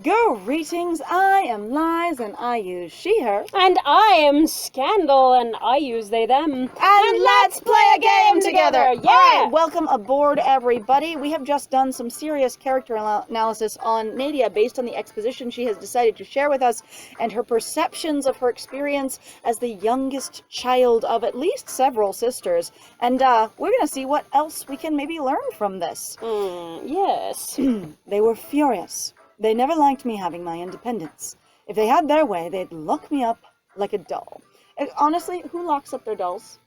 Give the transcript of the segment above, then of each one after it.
Greetings, I am Lies and I use she, her. And I am Scandal and I use they, them. And let's play a game together! Yeah! Alright, welcome aboard everybody. We have just done some serious character analysis on Nadia based on the exposition she has decided to share with us and her perceptions of her experience as the youngest child of at least several sisters. And we're gonna see what else we can maybe learn from this. Yes. They were furious. They never liked me having my independence. If they had their way, they'd lock me up like a doll. Honestly, who locks up their dolls?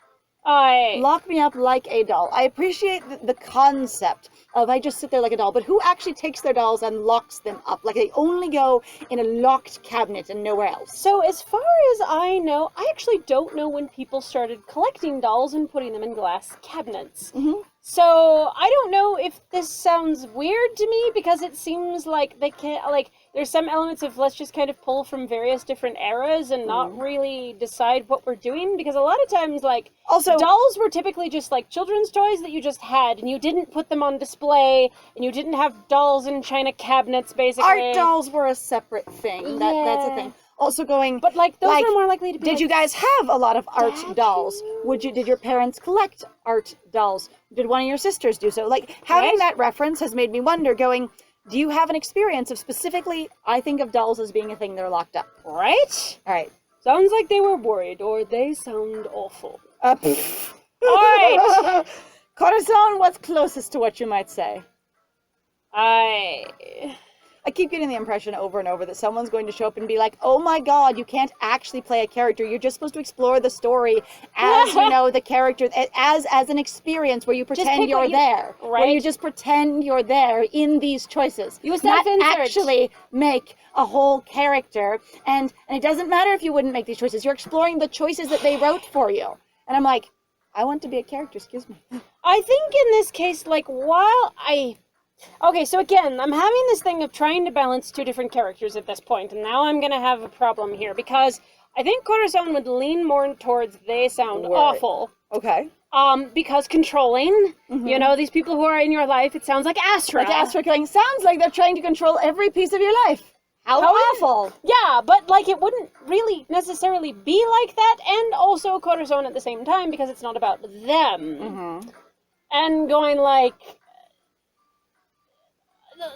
Lock me up like a doll. I appreciate the concept of I just sit there like a doll, but who actually takes their dolls and locks them up? Like they only go in a locked cabinet and nowhere else. So as far as I know, I actually don't know when people started collecting dolls and putting them in glass cabinets. Mm-hmm. So I don't know if this sounds weird to me because it seems like they can't, like, there's some elements of let's just kind of pull from various different eras and not really decide what we're doing, because a lot of times, like, also dolls were typically just like children's toys that you just had and you didn't put them on display and you didn't have dolls in china cabinets, basically. Art dolls were a separate thing. That's a thing. Also going, but like those were more likely to be. Did you guys have a lot of art dolls? Statues? Did your parents collect art dolls? Did one of your sisters do so? Like having that reference has made me wonder. Going, do you have an experience of specifically? I think of dolls as being a thing they're locked up. Right. All right. Sounds like they were worried, or they sound awful. All right. Corazon, what's closest to what you might say? I keep getting the impression over and over that someone's going to show up and be like, oh my god, you can't actually play a character. You're just supposed to explore the story as, you know, the character, as an experience where you pretend you're there. Right. Where you just pretend you're there in these choices. You not actually make a whole character. And it doesn't matter if you wouldn't make these choices. You're exploring the choices that they wrote for you. And I'm like, I want to be a character, excuse me. I think in this case, like, okay, so again, I'm having this thing of trying to balance two different characters at this point, and now I'm gonna have a problem here, because I think Corazon would lean more towards they sound awful. Okay. Because controlling, you know, these people who are in your life, it sounds like Astra. Like Astra going, sounds like they're trying to control every piece of your life. How awful. Yeah, but, like, it wouldn't really necessarily be like that, and also Corazon at the same time, because it's not about them. And going, like,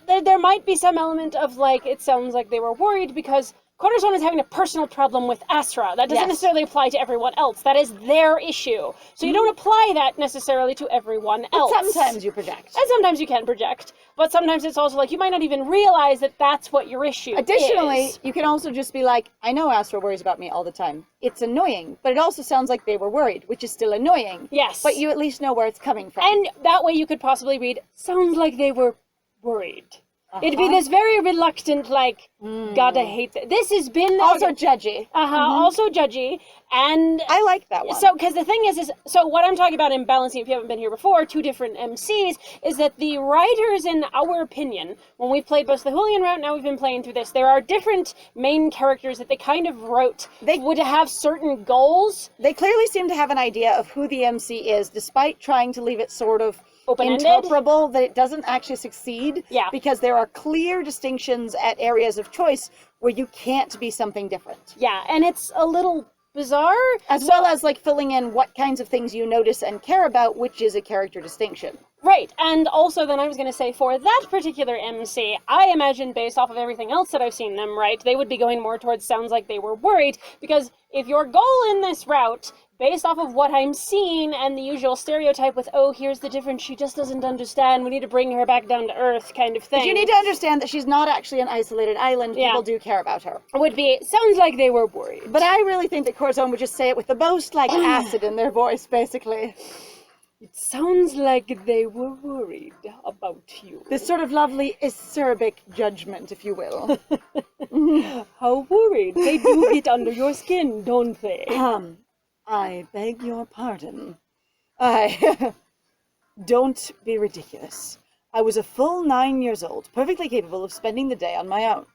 there might be some element of, like, it sounds like they were worried because Corazon is having a personal problem with Astra. That doesn't necessarily apply to everyone else. That is their issue. So you don't apply that necessarily to everyone else. But sometimes you project. And sometimes you can project. But sometimes it's also like, you might not even realize that that's what your issue Additionally, is. you can also just be like, I know Astra worries about me all the time. It's annoying. But it also sounds like they were worried, which is still annoying. Yes. But you at least know where it's coming from. And that way you could possibly read, sounds like they were worried. It'd be this very reluctant, like, God, I hate that. This has been... Also judgy. Also judgy. And... I like that one. So, because the thing is, so what I'm talking about in balancing, if you haven't been here before, two different MCs, is that the writers, in our opinion, when we've played both the Julian route, now we've been playing through this, there are different main characters that they kind of wrote. They would have certain goals. They clearly seem to have an idea of who the MC is, despite trying to leave it sort of open-ended, interpretable, that it doesn't actually succeed. Yeah. Because there are clear distinctions at areas of choice where you can't be something different. Yeah, and it's a little bizarre. As well as, like, filling in what kinds of things you notice and care about, which is a character distinction. Right, and also then I was going to say, for that particular MC, I imagine based off of everything else that I've seen them write, they would be going more towards sounds like they were worried, because if your goal in this route, based off of what I'm seeing and the usual stereotype with, oh, here's the difference, she just doesn't understand, we need to bring her back down to earth kind of thing. But you need to understand that she's not actually an isolated island, people do care about her. Would be, sounds like they were worried. But I really think that Corazon would just say it with the most, like, acid in their voice, basically. It sounds like they were worried about you. This sort of lovely acerbic judgment, if you will. How worried. They do get under your skin, don't they? I beg your pardon. Don't be ridiculous. I was a full 9 years old, perfectly capable of spending the day on my own.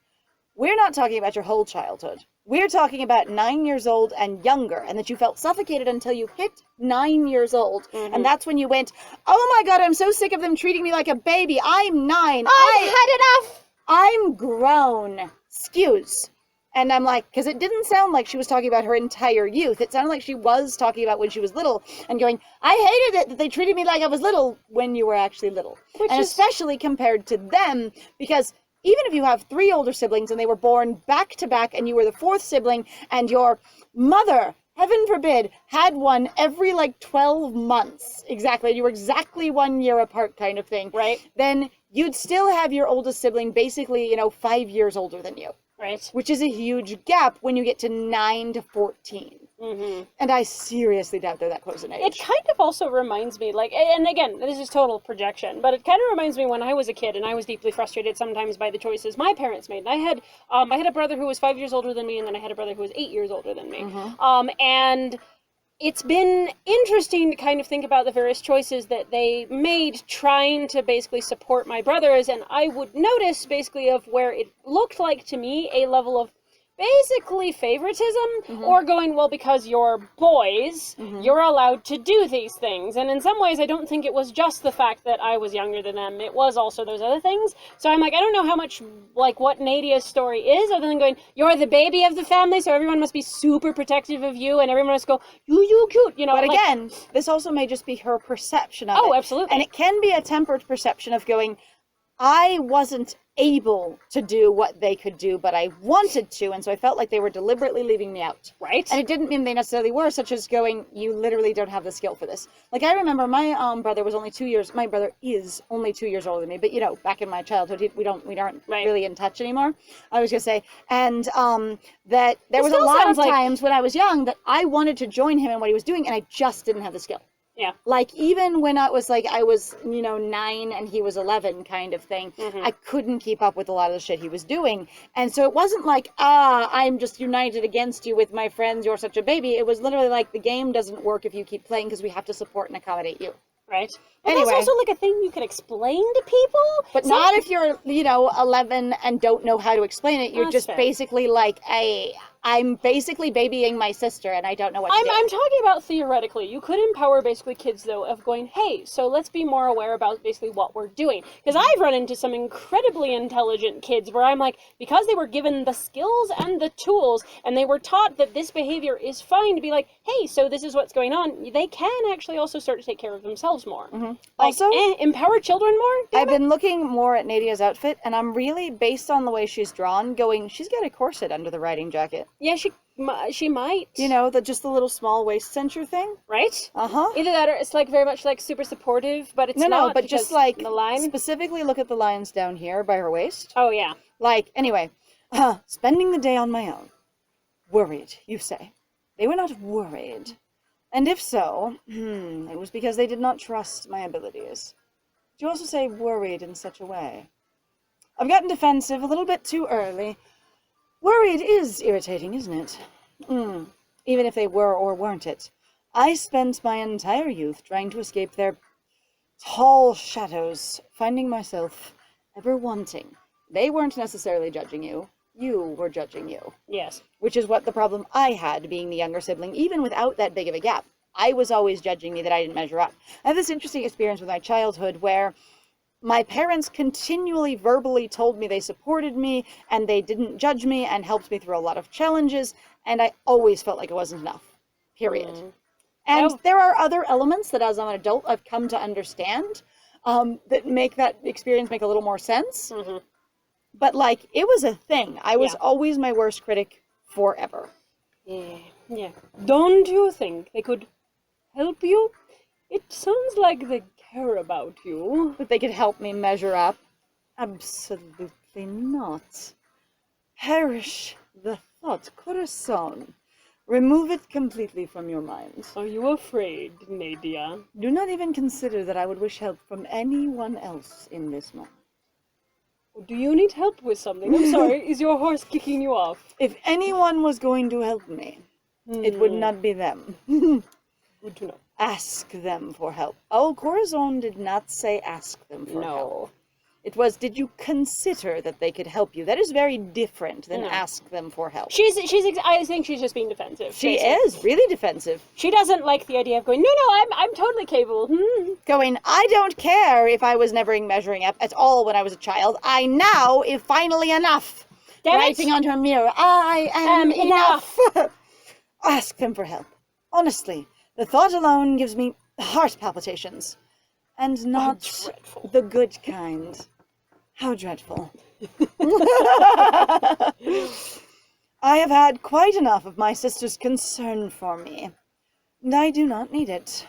We're not talking about your whole childhood. We're talking about 9 years old and younger, and that you felt suffocated until you hit 9 years old. And that's when you went, oh my god, I'm so sick of them treating me like a baby. I'm 9. I've had enough! I'm grown. Excuse. And I'm like, because it didn't sound like she was talking about her entire youth. It sounded like she was talking about when she was little and going, I hated it that they treated me like I was little when you were actually little. Especially compared to them, because even if you have 3 older siblings and they were born back to back and you were the 4th sibling and your mother, heaven forbid, had one every 12 months, exactly, you were exactly 1 year apart kind of thing, right? Then you'd still have your oldest sibling basically, 5 years older than you. Right. Which is a huge gap when you get to 9 to 14. Mm-hmm. And I seriously doubt they're that close in age. It kind of also reminds me, and again, this is total projection, but it kind of reminds me when I was a kid and I was deeply frustrated sometimes by the choices my parents made. And I had a brother who was 5 years older than me, and then I had a brother who was 8 years older than me. Mm-hmm. And it's been interesting to kind of think about the various choices that they made trying to basically support my brothers, and I would notice basically of where it looked like to me a level of basically favoritism, or going, well, because you're boys, you're allowed to do these things. And in some ways, I don't think it was just the fact that I was younger than them. It was also those other things. So I'm like, I don't know how much, what Nadia's story is, other than going, you're the baby of the family, so everyone must be super protective of you, and everyone must go, you cute, But again, this also may just be her perception of it. Oh, absolutely. And it can be a tempered perception of going, I wasn't able to do what they could do, but I wanted to, and so I felt like they were deliberately leaving me out. Right. And it didn't mean they necessarily were, such as going, you literally don't have the skill for this. I remember my brother was only 2 years, my brother is only 2 years older than me, but back in my childhood, we aren't really in touch anymore, I was gonna say. And that there was a lot of times when I was young that I wanted to join him in what he was doing, and I just didn't have the skill. Yeah. Even when I was 9 and he was 11 kind of thing, I couldn't keep up with a lot of the shit he was doing. And so it wasn't I'm just united against you with my friends, you're such a baby. It was literally the game doesn't work if you keep playing because we have to support and accommodate you. Right. But anyway, that's also a thing you can explain to people. But not if you're, 11 and don't know how to explain it. You're just fair. Basically I'm basically babying my sister and I don't know what to do. I'm talking about theoretically. You could empower basically kids, though, of going, hey, so let's be more aware about basically what we're doing. Because I've run into some incredibly intelligent kids where I'm like, because they were given the skills and the tools and they were taught that this behavior is fine, to be like, hey, so this is what's going on, they can actually also start to take care of themselves more. Also, empower children more? I've been looking more at Nadia's outfit, and I'm really, based on the way she's drawn, going, she's got a corset under the riding jacket. Yeah, she might. Just the little small waist cincher thing. Right? Uh-huh. Either that or it's very much super supportive, but it's not. No, but just the line. Specifically look at the lines down here by her waist. Oh, yeah. Anyway, spending the day on my own. Worried, you say. They were not worried. And if so, it was because they did not trust my abilities. Do you also say worried in such a way? I've gotten defensive a little bit too early. Worried is irritating, isn't it? Even if they were or weren't it. I spent my entire youth trying to escape their tall shadows, finding myself ever wanting. They weren't necessarily judging you. You were judging you. Yes. Which is what the problem I had, being the younger sibling, even without that big of a gap. I was always judging me that I didn't measure up. I have this interesting experience with my childhood where my parents continually verbally told me they supported me and they didn't judge me and helped me through a lot of challenges, and I always felt like it wasn't enough. Period. And there are other elements that as an adult I've come to understand that make that experience make a little more sense. But it was a thing. I was always my worst critic forever. Yeah. Don't you think they could help you? It sounds like they care about you. That they could help me measure up? Absolutely not. Perish the thought, corazon. Remove it completely from your mind. Are you afraid, Nadia? Do not even consider that I would wish help from anyone else in this moment. Do you need help with something? I'm sorry, is your horse kicking you off? If anyone was going to help me, it would not be them. Good to know. Ask them for help. Oh, Corazon did not say ask them for help. It was, did you consider that they could help you? That is very different than ask them for help. I think she's just being defensive. She is really defensive. She doesn't like the idea of going, no, I'm totally capable. Going, I don't care if I was never measuring up at all when I was a child. I now am finally enough. Writing on her mirror, I am enough. Ask them for help. Honestly, the thought alone gives me heart palpitations. And not the good kind. How dreadful. I have had quite enough of my sister's concern for me, and I do not need it.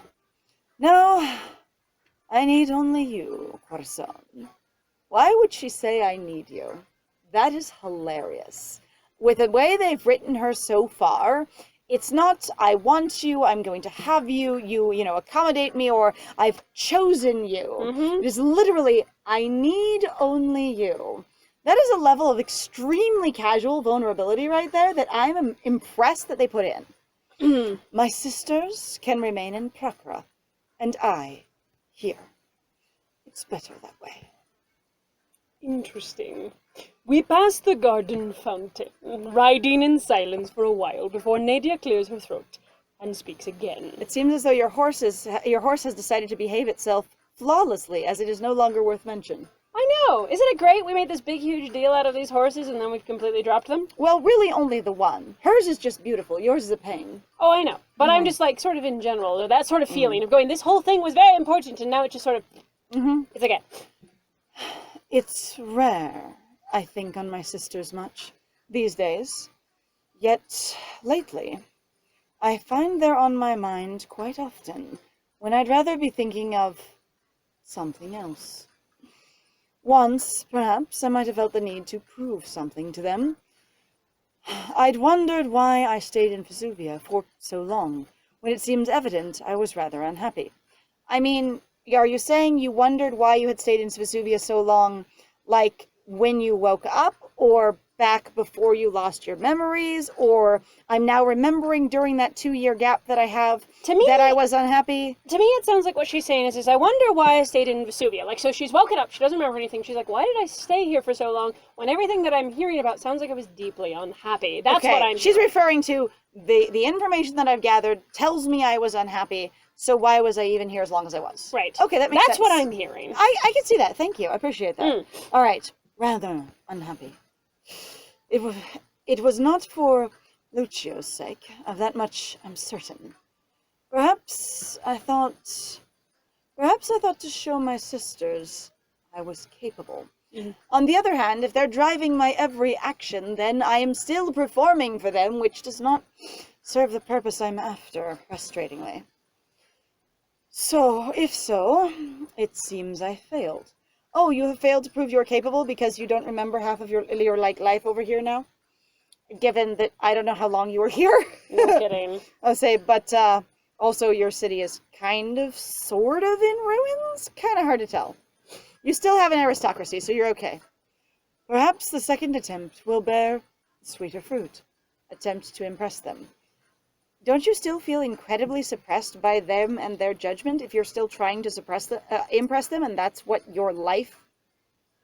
No, I need only you, Corazon. Why would she say I need you? That is hilarious. With the way they've written her so far, it's not, I want you, I'm going to have you, you accommodate me, or I've chosen you. It is literally, I need only you. That is a level of extremely casual vulnerability right there that I'm impressed that they put in. My sisters can remain in Prakara, and I here. It's better that way. Interesting. We pass the garden fountain, riding in silence for a while before Nadia clears her throat and speaks again. It seems as though your horse has decided to behave itself flawlessly, as it is no longer worth mention. I know! Isn't it great? We made this big, huge deal out of these horses, and then we've completely dropped them. Well, really only the one. Hers is just beautiful. Yours is a pain. Oh, I know. But I'm just, like, sort of in general, that sort of feeling of going, this whole thing was very important, and now it just sort of... It's okay. It's rare, I think, on my sisters much these days. Yet, lately, I find they're on my mind quite often, when I'd rather be thinking of something else. Once, perhaps, I might have felt the need to prove something to them. I'd wondered why I stayed in Vesuvia for so long, when it seems evident I was rather unhappy. I mean, are you saying you wondered why you had stayed in Vesuvia so long, like when you woke up, or back before you lost your memories, or I'm now remembering during that 2-year gap that I have that I was unhappy? To me, it sounds like what she's saying is I wonder why I stayed in Vesuvia. Like, so she's woken up, she doesn't remember anything. She's like, why did I stay here for so long when everything that I'm hearing about sounds like I was deeply unhappy? That's what I'm She's hearing. referring to the information that I've gathered tells me I was unhappy, so why was I even here as long as I was? Right. Okay, that makes sense. That's what I'm hearing. I can see that. Thank you. I appreciate that. All right. Rather unhappy. It was not for Lucio's sake. Of that much I'm certain. Perhaps I thought to show my sisters I was capable. On the other hand, if they're driving my every action, then I am still performing for them, which does not serve the purpose I'm after, frustratingly. So, if so, it seems I failed. Oh, you have failed to prove you're capable because you don't remember half of your life over here now? Given that I don't know how long you were here. No kidding. I'll say, but also your city is sort of in ruins? Kind of hard to tell. You still have an aristocracy, so you're okay. Perhaps the second attempt will bear sweeter fruit. Attempt to impress them. Don't you still feel incredibly suppressed by them and their judgment if you're still trying to impress them, and that's what your life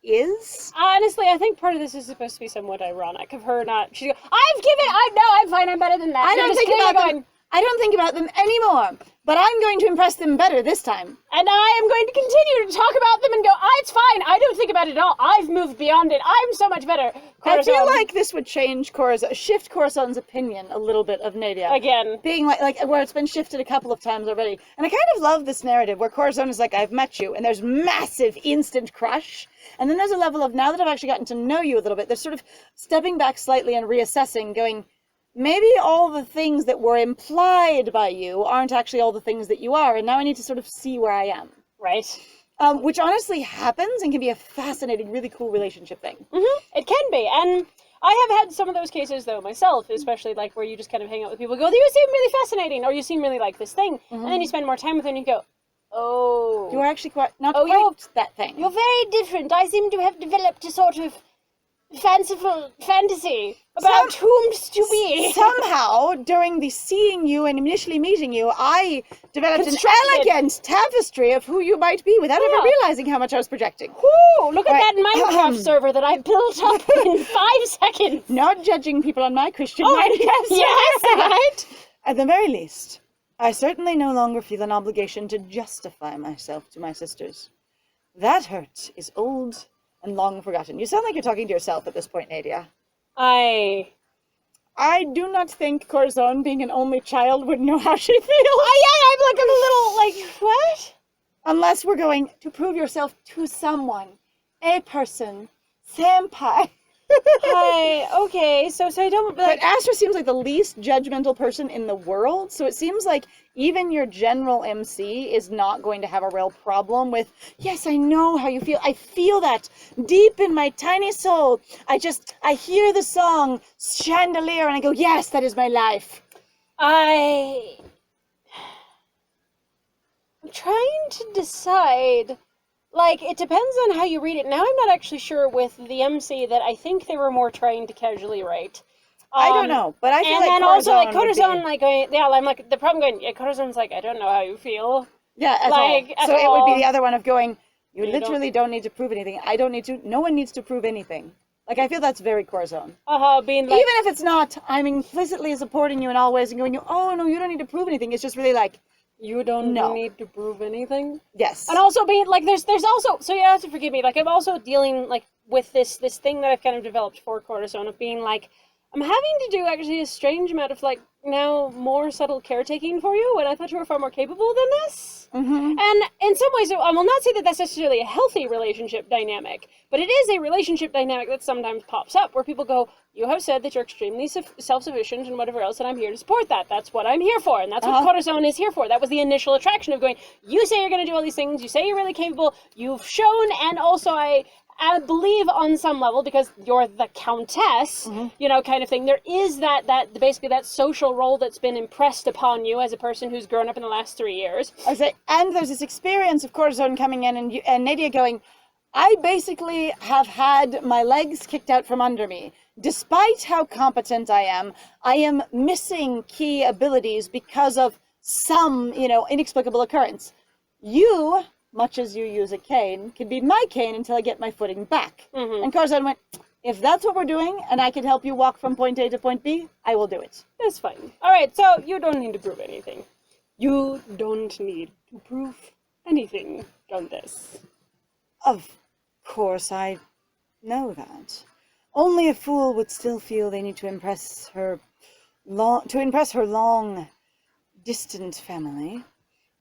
is? Honestly, I think part of this is supposed to be somewhat ironic of her not. She goes, I'm fine, I'm better than that. I don't think about them anymore, but I'm going to impress them better this time. And I am going to continue to talk about them and go, it's fine, I don't think about it at all. I've moved beyond it. I'm so much better. Corazon. I feel like this would shift Corazon's opinion a little bit of Nadia. Again. Being like where it's been shifted a couple of times already. And I kind of love this narrative where Corazon is like, I've met you, and there's massive instant crush. And then there's a level of, now that I've actually gotten to know you a little bit, there's sort of stepping back slightly and reassessing, going, maybe all the things that were implied by you aren't actually all the things that you are, and now I need to sort of see where I am. Right. Which honestly happens and can be a fascinating, really cool relationship thing. It can be, and I have had some of those cases, though, myself, especially, like, where you just kind of hang out with people and go, you seem really fascinating, or you seem really like this thing, and then you spend more time with them and you go, oh. You're actually quite that thing. You're very different. I seem to have developed a sort of fanciful fantasy about whom's to be. Somehow, during the seeing you and initially meeting you, I developed an elegant tapestry of who you might be without ever realizing how much I was projecting. Whoo! Look at that Minecraft server that I built up in 5 seconds. Not judging people on my Christian Minecraft server. Yes, right? At the very least, I certainly no longer feel an obligation to justify myself to my sisters. That hurt is old and long forgotten. You sound like you're talking to yourself at this point, Nadia. I do not think Corazon, being an only child, would know how she feels. I'm a little, what? Unless we're going to prove yourself to someone. A person. Senpai. Okay, so I don't... But Astra seems like the least judgmental person in the world, so it seems like even your general MC is not going to have a real problem with, yes, I know how you feel. I feel that deep in my tiny soul. I hear the song Chandelier and I go, yes, that is my life. I'm trying to decide... it depends on how you read it. Now I'm not actually sure with the MC that I think they were more trying to casually write. I don't know, but I feel and like then Corazon also, Corazon, the problem going, Corazon's I don't know how you feel. Yeah, at all. So it would be the other one of going, you literally don't need to prove anything. I don't need to, no one needs to prove anything. I feel that's very Corazon. Being even if it's not, I'm implicitly supporting you in all ways and going, oh no, you don't need to prove anything. It's just really you don't need to prove anything? Yes. And also being, there's also, so you have to forgive me, I'm also dealing, with this thing that I've kind of developed for Corazon of being, I'm having to do actually a strange amount of, now more subtle caretaking for you, when I thought you were far more capable than this. Mm-hmm. And in some ways, I will not say that that's necessarily a healthy relationship dynamic, but it is a relationship dynamic that sometimes pops up, where people go, you have said that you're extremely self-sufficient and whatever else, and I'm here to support that. That's what I'm here for, and that's what Corazon is here for. That was the initial attraction of going, you say you're going to do all these things, you say you're really capable, you've shown, and also I believe on some level, because you're the countess, kind of thing, there is that basically that social role that's been impressed upon you as a person who's grown up in the last 3 years. I say, and there's this experience of Corazon coming in and Nadia going, I basically have had my legs kicked out from under me. Despite how competent I am missing key abilities because of some, inexplicable occurrence. You, much as you use a cane, can be my cane until I get my footing back. Mm-hmm. And Corazon went, if that's what we're doing, and I can help you walk from point A to point B, I will do it. That's fine. All right, so you don't need to prove anything. You don't need to prove anything, Countess. Of course, I know that. Only a fool would still feel they need to impress her long, distant family.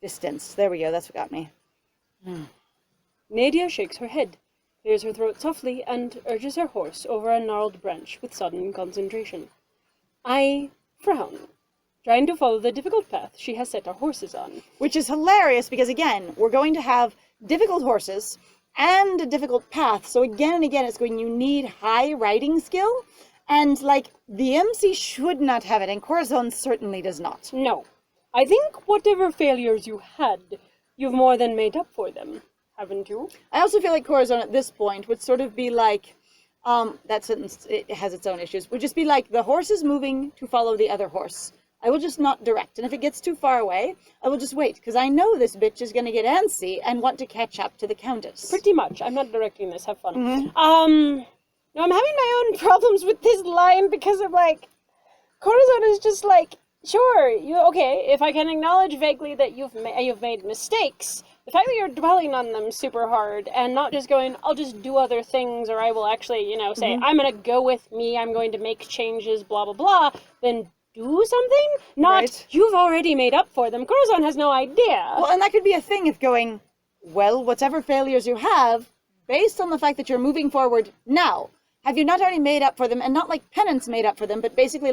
Distance, there we go, that's what got me. Nadia shakes her head, clears her throat softly, and urges her horse over a gnarled branch with sudden concentration. I frown, trying to follow the difficult path she has set our horses on. Which is hilarious because, again, we're going to have difficult horses and a difficult path. So again and again, it's going, you need high riding skill. And, the MC should not have it, and Corazon certainly does not. No. I think whatever failures you had, you've more than made up for them, haven't you? I also feel like Corazon at this point would sort of be that sentence, it has its own issues, would just be the horse is moving to follow the other horse. I will just not direct, and if it gets too far away, I will just wait, because I know this bitch is going to get antsy and want to catch up to the Countess. Pretty much. I'm not directing this, have fun. Mm-hmm. No, I'm having my own problems with this line, because of, Corazon is just sure, if I can acknowledge vaguely that you've made mistakes, the fact that you're dwelling on them super hard and not just going, I'll just do other things, or I will actually, say, I'm going to go with me, I'm going to make changes, blah, blah, blah, then do something? Not, you've already made up for them. Corazon has no idea. Well, and that could be a thing of going, well, whatever failures you have, based on the fact that you're moving forward now, have you not already made up for them, and not penance made up for them, but basically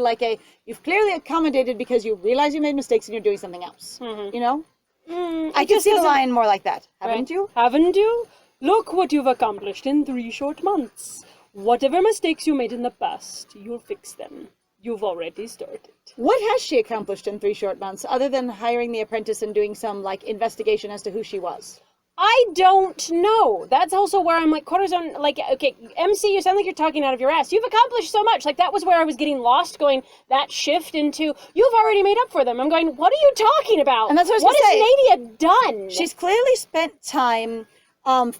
you've clearly accommodated because you realize you made mistakes and you're doing something else, I can see the line more like that, haven't you? Haven't you? Look what you've accomplished in 3 short months. Whatever mistakes you made in the past, you'll fix them. You've already started. What has she accomplished in 3 short months, other than hiring the apprentice and doing some, investigation as to who she was? I don't know. That's also where I'm like, Corazon, like, okay, MC, you sound like you're talking out of your ass. You've accomplished so much. Like, that was where I was getting lost, going, that shift into, you've already made up for them. I'm going, what are you talking about? And that's what I was What gonna has Nadia done? She's clearly spent time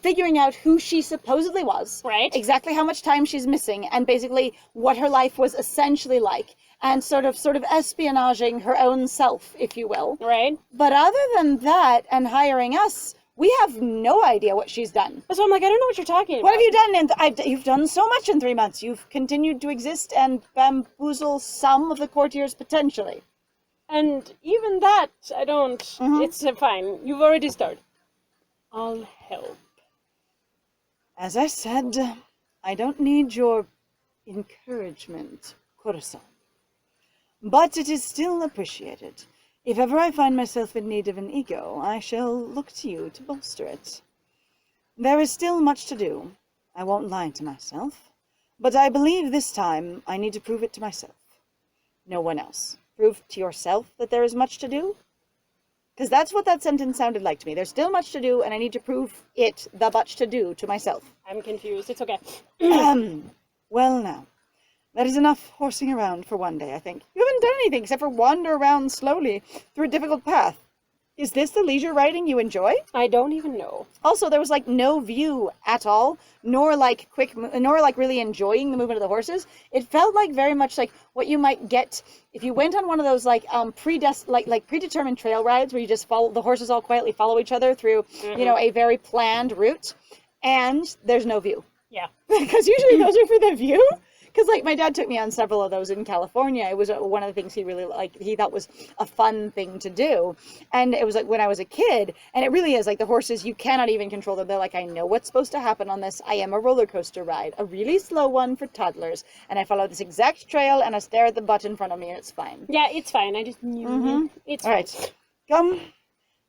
figuring out who she supposedly was. Right. Exactly how much time she's missing, and basically what her life was essentially like. And sort of espionaging her own self, if you will. Right. But other than that, and hiring us, we have no idea what she's done. So I'm like, I don't know what you're talking about. What have you done? You've done so much in 3 months. You've continued to exist and bamboozle some of the courtiers potentially. And even that, I don't. Mhm. It's fine. You've already started. I'll help. As I said, I don't need your encouragement, Corazon. But it is still appreciated. If ever I find myself in need of an ego, I shall look to you to bolster it. There is still much to do. I won't lie to myself. But I believe this time I need to prove it to myself. No one else. Prove to yourself that there is much to do? Because that's what that sentence sounded like to me. There's still much to do, and I need to prove it, the much to do, to myself. I'm confused. It's okay. Well now. That is enough horsing around for one day, I think. You haven't done anything except for wander around slowly through a difficult path. Is this the leisure riding you enjoy? I don't even know. Also, there was like no view at all, nor like really enjoying the movement of the horses. It felt like very much like what you might get if you went on one of those like predetermined trail rides where you just follow the horses all quietly follow each other through, a very planned route, and there's no view. Yeah. Because usually those are for the view. Because, like, my dad took me on several of those in California. It was one of the things he really liked. He thought was a fun thing to do. And it was, like, when I was a kid. And it really is, like, the horses, you cannot even control them. They're like, I know what's supposed to happen on this. I am a roller coaster ride. A really slow one for toddlers. And I follow this exact trail, and I stare at the butt in front of me, and it's fine. Yeah, it's fine. I just knew it's fine. All right. Come.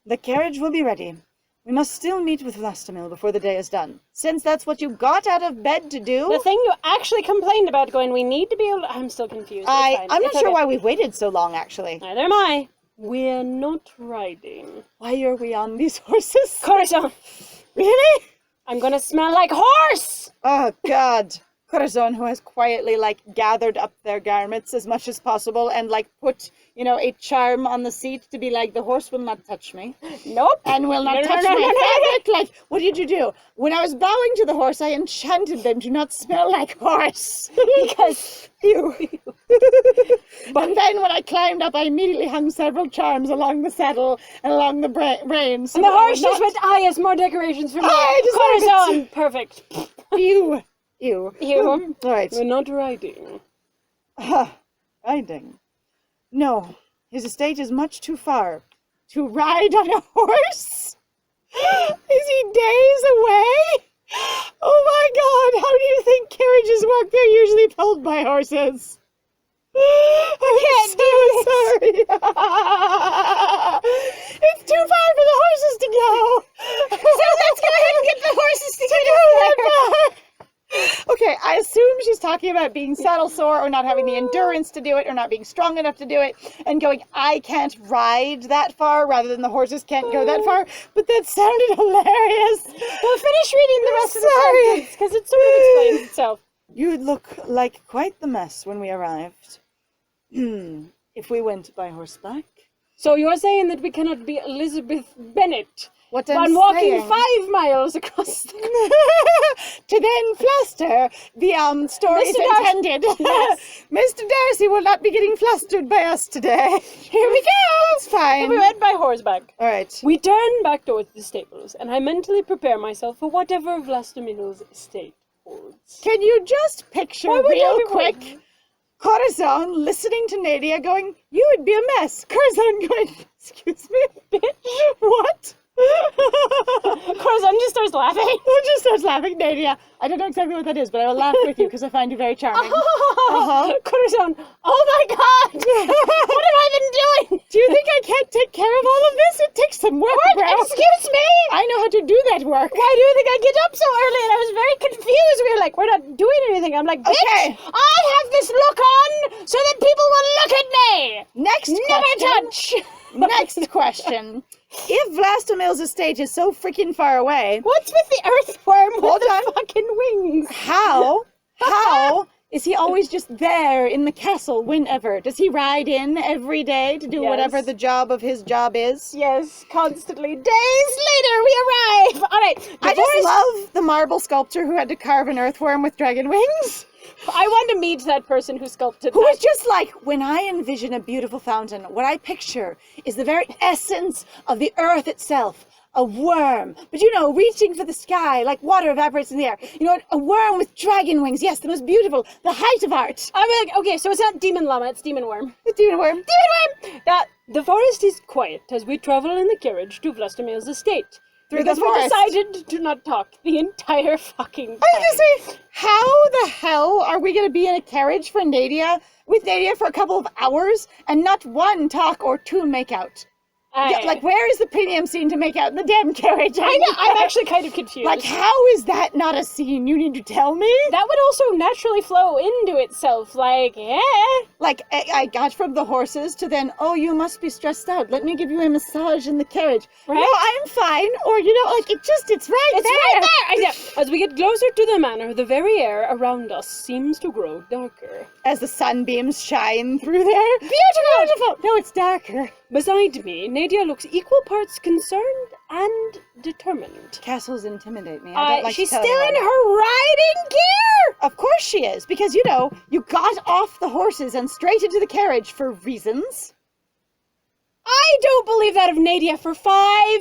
The carriage will be ready. We must still meet with Vlastomil before the day is done. Since that's what you got out of bed to do. The thing you actually complained about, going, we need to be able to... I'm still confused. I'm not sure why we've waited so long, actually. Neither am I. We're not riding. Why are we on these horses? Corazon! Really? I'm gonna smell like horse! Oh, God. Corazon, who has quietly, like, gathered up their garments as much as possible and, like, put, a charm on the seat to be like, the horse will not touch me. Nope. And will not touch my fabric. Like, what did you do? When I was bowing to the horse, I enchanted them to not smell like horse. Because you. And then when I climbed up, I immediately hung several charms along the saddle and along the reins. And the horse just went, yes, more decorations for me. Corazon! Perfect. You. All right. We're not riding. Riding? No. His estate is much too far. To ride on a horse? Is he days away? Oh my God, how do you think carriages work? They're usually pulled by horses. I'm so sorry. It's too far for the horses to go. So let's go ahead and get the horses to go. Okay, I assume she's talking about being saddle sore or not having the endurance to do it or not being strong enough to do it and going, I can't ride that far rather than the horses can't go that far. But that sounded hilarious. We'll finish reading the rest of the sentence because it sort of explains itself. You'd look like quite the mess when we arrived. If we went by horseback. So you're saying that we cannot be Elizabeth Bennet? What I'm walking 5 miles across the... to then fluster the story is intended. Yes. Mr. Darcy will not be getting flustered by us today. Here we go. It's fine. And we went by horseback. All right. We turn back towards the stables, and I mentally prepare myself for whatever Vlastomil's estate holds. Can you just picture real quick Corazon listening to Nadia going, you would be a mess. Corazon going, excuse me, bitch, what? Corazon just starts laughing. Just starts laughing. Nadia, I don't know exactly what that is, but I will laugh with you because I find you very charming. Corazon, oh my God! What have I been doing? Do you think I can't take care of all of this? It takes some work, bro. Excuse me? I know how to do that work. Why do you think I get up so early? And I was very confused. We were like, we're not doing anything. I'm like, bitch, okay. I have this look on so that people will look at me. Next Never question. touch. Next question. If Vlastomil's estate is so freaking far away... What's with the earthworm Hold with on. the fucking wings? How is he always just there in the castle whenever? Does he ride in every day to do whatever the job of his job is? Yes, constantly. Days later, we arrive! Alright, I just love the marble sculptor who had to carve an earthworm with dragon wings. I want to meet that person who sculpted Who that. is just like, when I envision a beautiful fountain, what I picture is the very essence of the earth itself. A worm, but reaching for the sky, like water evaporates in the air. A worm with dragon wings. Yes, the most beautiful, the height of art. I'm like, okay, so it's not demon llama, it's demon worm. The demon worm. Demon worm! The forest is quiet as we travel in the carriage to Vlastomil's estate. Through the forest. We decided to not talk the entire fucking time. I was gonna say, how the hell are we gonna be in a carriage with Nadia for a couple of hours and not one talk or two make out? Yeah, like, where is the premium scene to make out in the damn carriage? I know, I'm actually kind of confused. Like, how is that not a scene? You need to tell me? That would also naturally flow into itself, like, yeah. Like, I got from the horses to then, oh, you must be stressed out. Let me give you a massage in the carriage. Right? No, I'm fine. Or, it's right there. It's right there! I know. As we get closer to the manor, the very air around us seems to grow darker. As the sunbeams shine through there. Beautiful! No, it's darker. Beside me, Nadia looks equal parts concerned and determined. Castles intimidate me. I don't like she's to tell still in anyone. her riding gear! Of course she is, because, you got off the horses and straight into the carriage for reasons. I don't believe that of Nadia for 5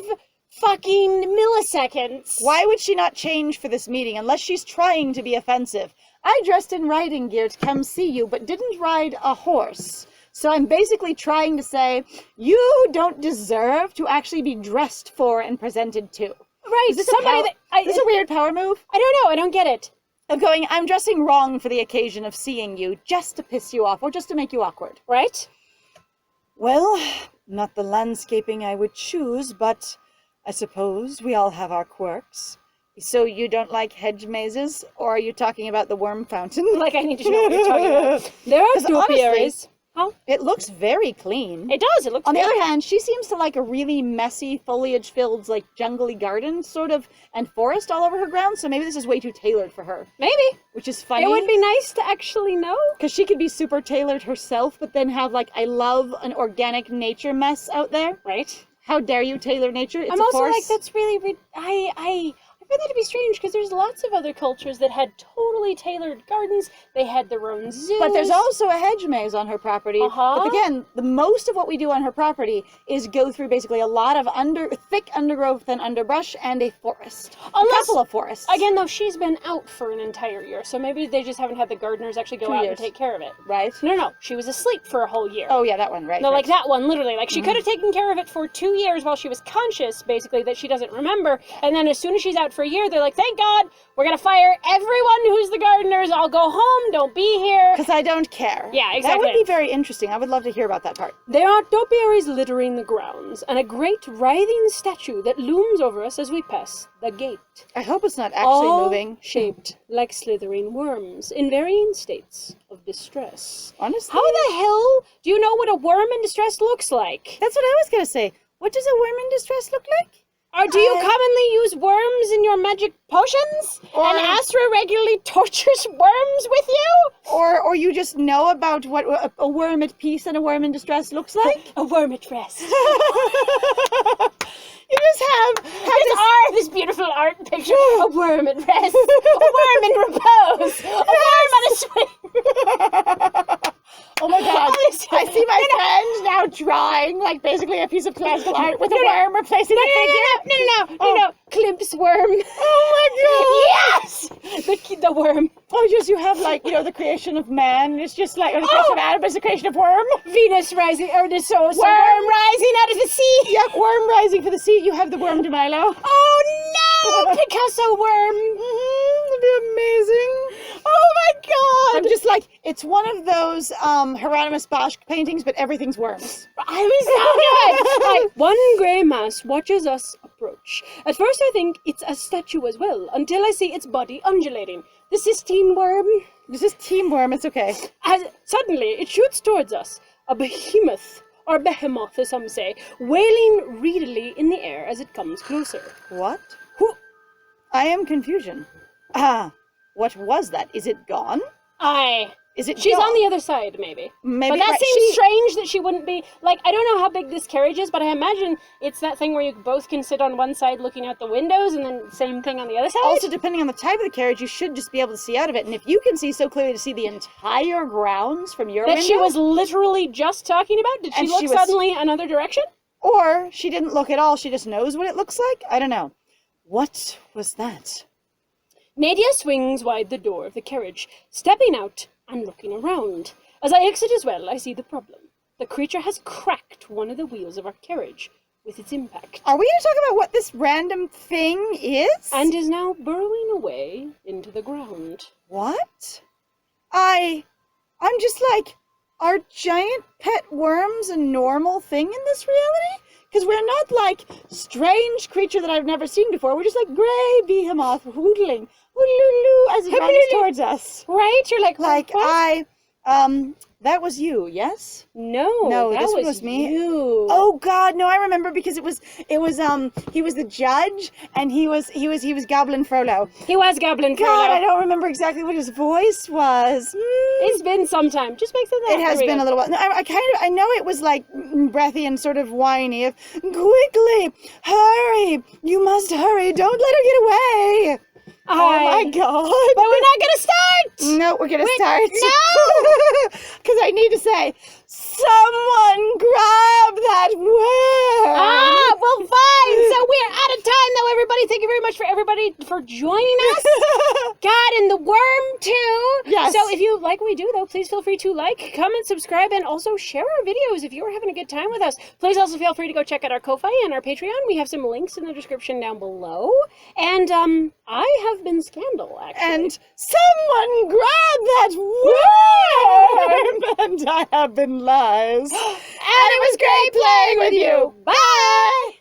fucking milliseconds. Why would she not change for this meeting unless she's trying to be offensive? I dressed in riding gear to come see you, but didn't ride a horse. So I'm basically trying to say, you don't deserve to actually be dressed for and presented to. Right, Is this a weird power move? I don't know, I don't get it. Of going, I'm dressing wrong for the occasion of seeing you, just to piss you off, or just to make you awkward. Right? Well, not the landscaping I would choose, but I suppose we all have our quirks. So you don't like hedge mazes, or are you talking about the worm fountain? Like, I need to know what you're talking about. There are topiaries. Huh? It looks very clean. It does, it looks On the good. other hand, she seems to like a really messy, foliage-filled, like, jungly garden, sort of, and forest all over her ground, so maybe this is way too tailored for her. Maybe. Which is funny. It would be nice to actually know. Because she could be super tailored herself, but then have, like, I love an organic nature mess out there. Right? How dare you tailor nature? It's I'm a also force. like, that's really, I find that to be strange, because there's lots of other cultures that had totally tailored gardens. They had their own zoos. But there's also a hedge maze on her property. Uh-huh. But again, the most of what we do on her property is go through basically a lot of thick undergrowth and underbrush and a forest. A couple of forests. Again, though, she's been out for an entire year, so maybe they just haven't had the gardeners actually go 2 out years. and take care of it. Right? No, she was asleep for a whole year. Oh, yeah, that one, right. No, right. like that one, literally. Like, she could have taken care of it for 2 years while she was conscious, basically, that she doesn't remember. And then as soon as she's out for a year, they're like, thank God, we're gonna fire everyone who's the gardeners. I'll go home, don't be here. Because I don't care. Yeah, exactly. That would be very interesting. I would love to hear about that part. There are topiaries littering the grounds, and a great writhing statue that looms over us as we pass the gate. I hope it's not actually All moving. shaped like slithering worms in varying states of distress. Honestly. How the hell do you know what a worm in distress looks like? That's what I was going to say. What does a worm in distress look like? Or do you commonly use worms in your magic potions? And Astra regularly tortures worms with you? Or you just know about what a worm at peace and a worm in distress looks like? A worm at rest. You just have This beautiful art picture. A worm at rest. A worm in repose. A worm on a swing. Oh my God. I see my friend now drawing, like, basically a piece of classical art with a worm replacing a figure. No. Klimp's worm. Oh my God. Yes! The worm. Oh, just you have, like, the creation of man. It's just like, or the creation of Adam, but it's the creation of worm. Venus rising, or the so Worm rising out of the sea. Yep, worm rising for the sea. You have the worm de Milo. Oh no! Picasso worm. That'd be amazing. Oh my God! I'm just like, it's one of those Hieronymus Bosch paintings, but everything's worms. I was so good! One grey mass watches us approach. At first I think it's a statue as well, until I see its body undulating. The Sistine worm. This is team worm, it's okay. As suddenly it shoots towards us, a behemoth or behemoth as some say, wailing reedily in the air as it comes closer. What? Who? I am confusion. Ah, what was that? Is it gone? Aye. Is it She's gone? on the other side, maybe. Maybe. But that right, seems strange that she wouldn't be... Like, I don't know how big this carriage is, but I imagine it's that thing where you both can sit on one side looking out the windows, and then same thing on the other side? Also, depending on the type of the carriage, you should just be able to see out of it. And if you can see so clearly to see the entire grounds from your window... That she was literally just talking about? Did she look suddenly another direction? Or she didn't look at all, she just knows what it looks like? I don't know. What was that? Nadia swings wide the door of the carriage, stepping out and looking around. As I exit as well, I see the problem. The creature has cracked one of the wheels of our carriage with its impact. Are we going to talk about what this random thing is? And is now burrowing away into the ground. What? I'm just like, are giant pet worms a normal thing in this reality? Because we're not like strange creature that I've never seen before. We're just like gray behemoth hoodling, hoodaloo, as it runs towards us. Right? You're like what? That was you, yes? No, that this was me. You. Oh God, no! I remember because it was he was the judge and he was Goblin Frollo. He was Goblin Frollo. God, I don't remember exactly what his voice was. It's been some time. Just make that. It has been a little while. No, I know it was like breathy and sort of whiny. Of quickly, hurry! You must hurry! Don't let her get away! Oh my God! But we're not gonna start. No, we're gonna start. No, because I need to say, someone grab that worm. Ah, well, fine. So we're out of time, though. Everybody, thank you very much for joining us. God, and the worm too. Yes. So if you like what we do, though, please feel free to like, comment, subscribe, and also share our videos if you are having a good time with us. Please also feel free to go check out our Ko-Fi and our Patreon. We have some links in the description down below. And I have been Scandal, actually. And someone grab that worm. And I have been Lies. And it was great playing with you. Bye.